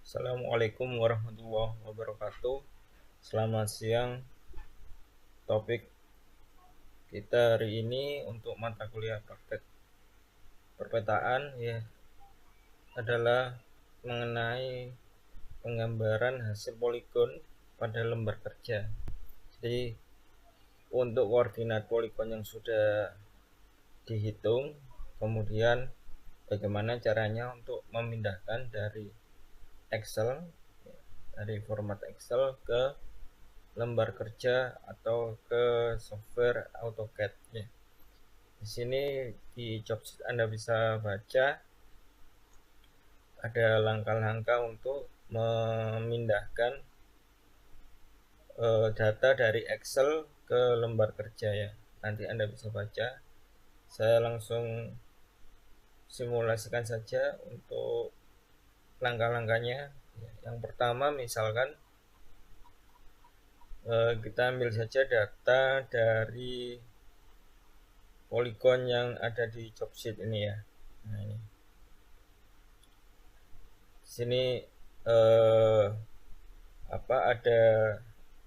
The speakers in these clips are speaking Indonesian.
Assalamualaikum warahmatullahi wabarakatuh. Selamat siang. Topik kita hari ini untuk mata kuliah praktek perpetaan ya adalah mengenai penggambaran hasil poligon pada lembar kerja. Jadi untuk koordinat poligon yang sudah dihitung, kemudian bagaimana caranya untuk memindahkan dari Excel, dari format Excel ke lembar kerja atau ke software AutoCAD ya. Di sini di job sheet Anda bisa baca ada langkah-langkah untuk memindahkan data dari Excel ke lembar kerja ya. Nanti Anda bisa baca. Saya langsung simulasikan saja untuk langkah-langkahnya. Yang pertama misalkan kita ambil saja data dari poligon yang ada di job sheet ini ya. Nah, ini. Di sini ada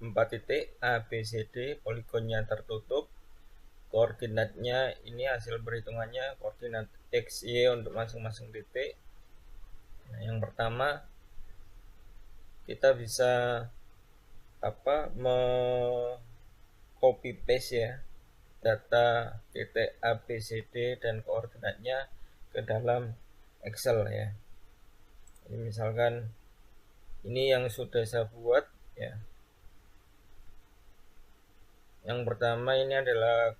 4 titik A, B, C, D, poligonnya tertutup. Koordinatnya ini hasil perhitungannya koordinat X, Y untuk masing-masing titik. Nah, yang pertama kita bisa copy paste ya data titik A, B, C, D dan koordinatnya ke dalam Excel ya. Jadi misalkan ini yang sudah saya buat ya. Yang pertama ini adalah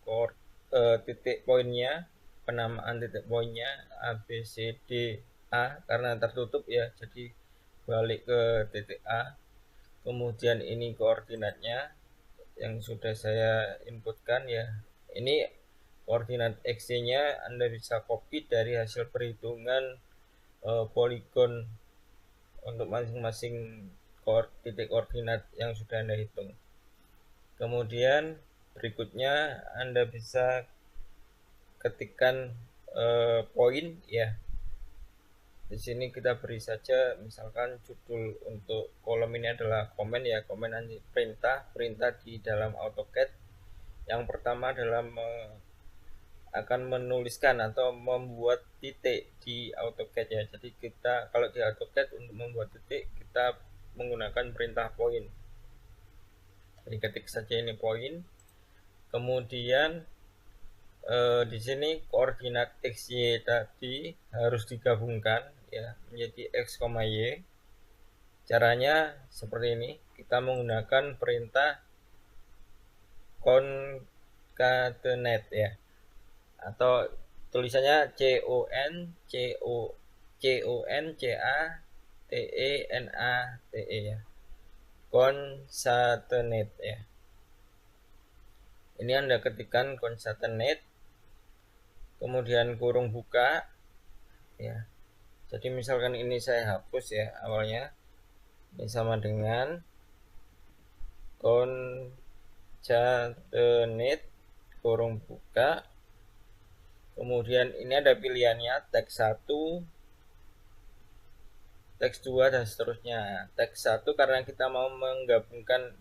titik poinnya, penamaan titik poinnya A, B, C, D, A karena tertutup ya, jadi balik ke titik A. Kemudian ini koordinatnya yang sudah saya inputkan ya. Ini koordinat X-nya Anda bisa copy dari hasil perhitungan poligon untuk masing-masing titik koordinat yang sudah Anda hitung. Kemudian berikutnya Anda bisa ketikkan poin ya. Di sini kita beri saja misalkan judul untuk kolom ini adalah komen ya, komen nanti perintah di dalam AutoCAD. Yang pertama adalah akan menuliskan atau membuat titik di AutoCAD ya. Jadi kita kalau di AutoCAD untuk membuat titik kita menggunakan perintah poin. Jadi ketik saja ini poin. Kemudian di sini koordinat X, Y tadi harus digabungkan ya menjadi X, Y. Caranya seperti ini. Kita menggunakan perintah concatenate ya. Atau tulisannya CONCATENATE ya. Concatenate ya. Ini Anda ketikkan concatenate, kemudian kurung buka ya. Jadi misalkan ini saya hapus ya awalnya, ini sama dengan concatenate kurung buka. Kemudian ini ada pilihannya teks 1, teks 2 dan seterusnya. Teks 1 karena kita mau menggabungkan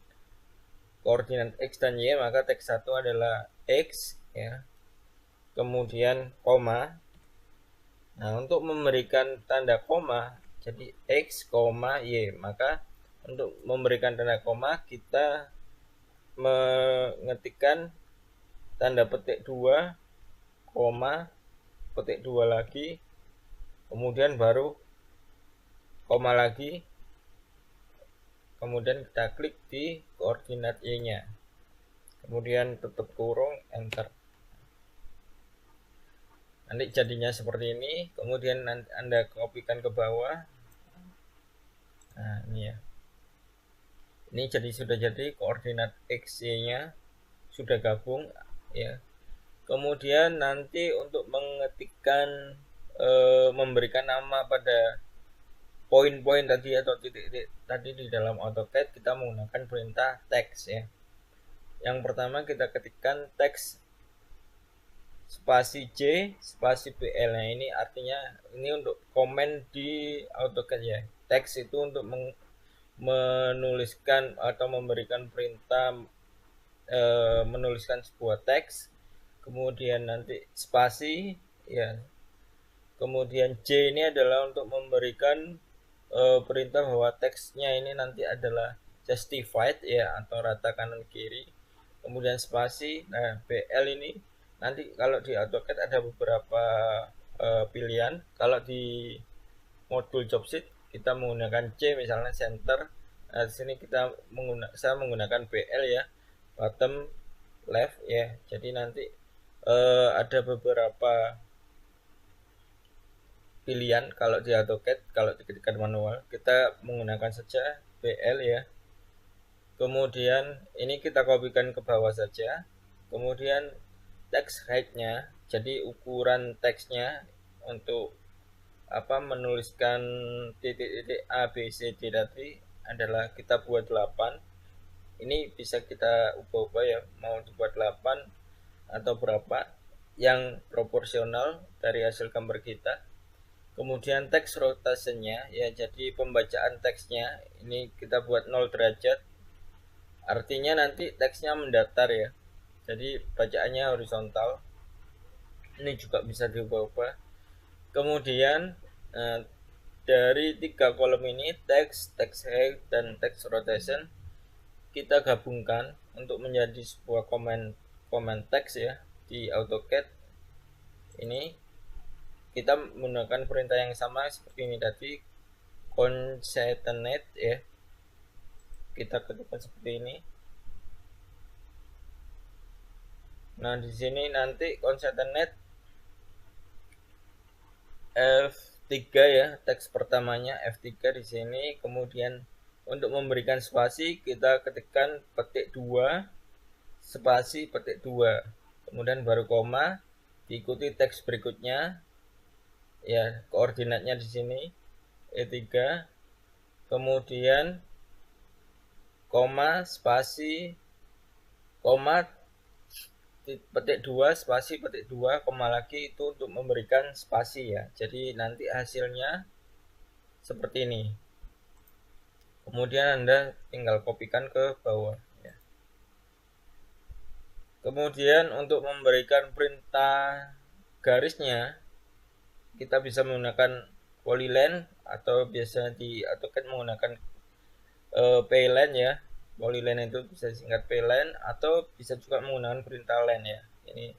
koordinat X dan Y, maka teks 1 adalah X ya. Kemudian koma. Nah, untuk memberikan tanda koma jadi X, Y, maka untuk memberikan tanda koma kita mengetikkan tanda petik 2, petik 2 lagi, kemudian baru koma lagi, kemudian kita klik di koordinat Y-nya, kemudian tutup kurung, enter. Nanti jadinya seperti ini, kemudian Anda kopikan ke bawah. Nah, ini ya. Ini sudah jadi koordinat X, Y-nya sudah gabung ya. Kemudian nanti untuk mengetikkan memberikan nama pada poin-poin tadi atau titik-titik tadi di dalam AutoCAD kita menggunakan perintah text ya. Yang pertama kita ketikkan teks spasi J spasi BL. Nah, ini artinya ini untuk komen di AutoCAD ya. Teks itu untuk menuliskan atau memberikan perintah menuliskan sebuah teks, kemudian nanti spasi ya, kemudian J ini adalah untuk memberikan perintah bahwa teksnya ini nanti adalah justified ya, atau rata kanan kiri, kemudian spasi. Nah, BL ini nanti kalau di AutoCAD ada beberapa pilihan. Kalau di modul jobsheet kita menggunakan C misalnya center. Nah, di sini saya menggunakan BL ya, bottom left ya. Jadi nanti ada beberapa pilihan kalau di AutoCAD. Kalau diketikkan manual kita menggunakan saja BL ya. Kemudian ini kita kopikan ke bawah saja. Kemudian text height-nya, jadi ukuran teksnya untuk menuliskan titik-titik A, B, C, D tadi adalah kita buat 8. Ini bisa kita ubah-ubah ya, mau dibuat 8 atau berapa yang proporsional dari hasil gambar kita. Kemudian teks rotationnya ya, jadi pembacaan teksnya ini kita buat 0 derajat. Artinya nanti teksnya mendatar ya, jadi bacaannya horizontal. Ini juga bisa diubah-ubah. Kemudian dari 3 kolom ini, text height dan text rotation, kita gabungkan untuk menjadi sebuah komen teks ya di AutoCAD. Ini kita menggunakan perintah yang sama seperti ini tadi, concatenate ya. Kita ketikkan seperti ini. Nah, di sini nanti concatenate F3 ya, teks pertamanya F3 di sini. Kemudian untuk memberikan spasi kita ketikkan petik 2 spasi petik 2, kemudian baru koma, diikuti teks berikutnya ya, koordinatnya di sini E3, kemudian koma spasi koma petik 2 spasi petik 2 koma lagi, itu untuk memberikan spasi ya. Jadi nanti hasilnya seperti ini. Kemudian Anda tinggal kopikan ke bawah ya. Kemudian untuk memberikan perintah garisnya kita bisa menggunakan polyline, atau biasa di AutoCAD menggunakan playline ya. Polyline itu bisa disingkat playline, atau bisa juga menggunakan perintah line ya. Ini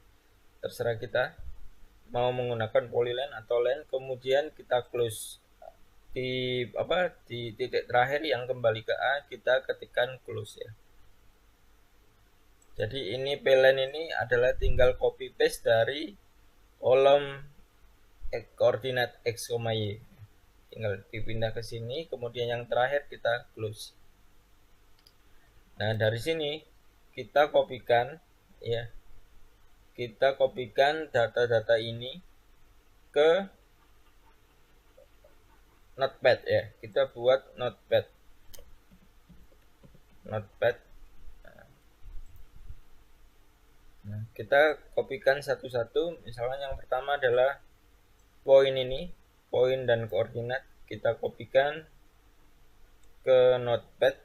terserah kita mau menggunakan polyline atau line. Kemudian kita close di titik terakhir yang kembali ke A, kita ketikkan close ya. Jadi ini playline ini adalah tinggal copy paste dari kolom koordinat X, Y. Tinggal dipindah ke sini, kemudian yang terakhir kita close. Nah, dari sini kita kopikan ya. Kita kopikan data-data ini ke Notepad ya. Kita buat Notepad. Nah, kita kopikan satu-satu. Misalnya yang pertama adalah poin ini, poin dan koordinat. Kita kopikan ke Notepad.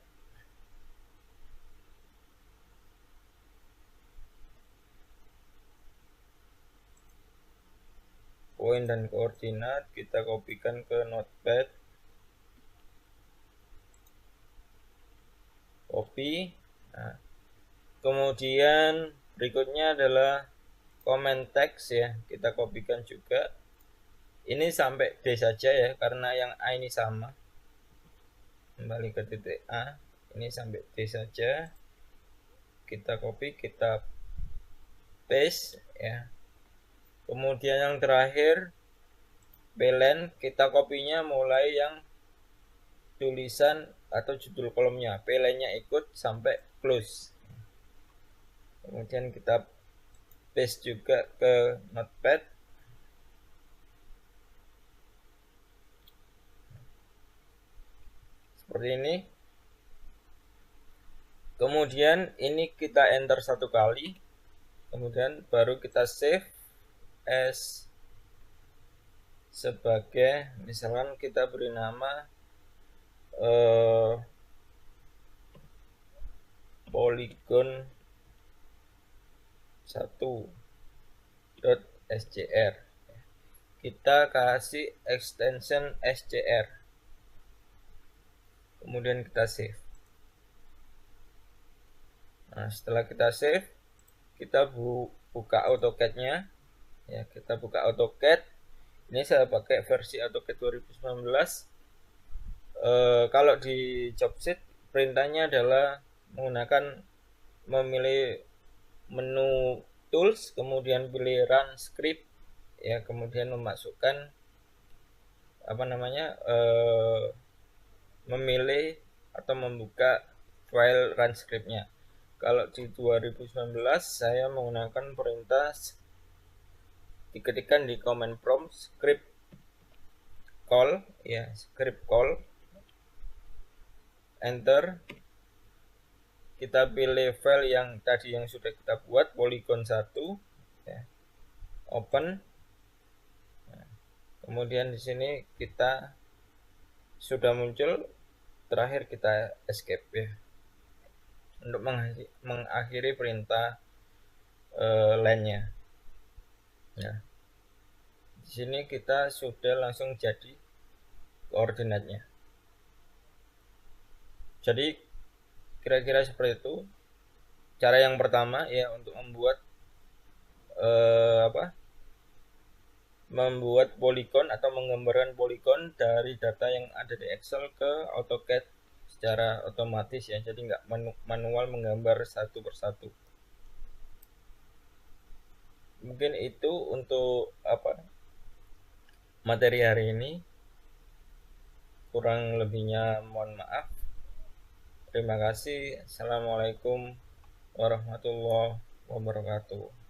Poin dan koordinat kita kopikan ke Notepad. Copy. Nah, kemudian berikutnya adalah comment text ya, kita kopikan juga. Ini sampai D saja ya, karena yang A ini sama. Kembali ke titik A, ini sampai D saja. Kita copy, kita paste ya. Kemudian yang terakhir playline, kita kopinya mulai yang tulisan atau judul kolomnya, playline-nya ikut sampai close. Kemudian kita paste juga ke Notepad. Seperti ini. Kemudian ini kita enter 1 kali. Kemudian baru kita save. s sebagai, misalkan kita beri nama polygon 1.scr. Kita kasih extension scr, kemudian kita save. Nah, setelah kita save, kita buka AutoCAD-nya. Ya, kita buka AutoCAD. Ini saya pakai versi AutoCAD 2019. Kalau di jobsheet perintahnya adalah menggunakan memilih menu tools, kemudian pilih run script, ya, kemudian memasukkan memilih atau membuka file run scriptnya. Kalau di 2019 saya menggunakan perintah diketikkan di command prompt script call, ya, script call, enter. Kita pilih file yang tadi yang sudah kita buat, polygon 1, ya, open. Nah, kemudian di sini kita sudah muncul, terakhir kita escape, ya, untuk mengakhiri perintah line-nya. Nah, di sini kita sudah langsung jadi koordinatnya. Jadi kira-kira seperti itu cara yang pertama, ya, untuk membuat polygon atau menggambarkan polygon dari data yang ada di Excel ke AutoCAD secara otomatis, ya, jadi nggak manual menggambar satu persatu. Mungkin itu untuk materi hari ini. Kurang lebihnya mohon maaf. Terima kasih. Assalamualaikum warahmatullahi wabarakatuh.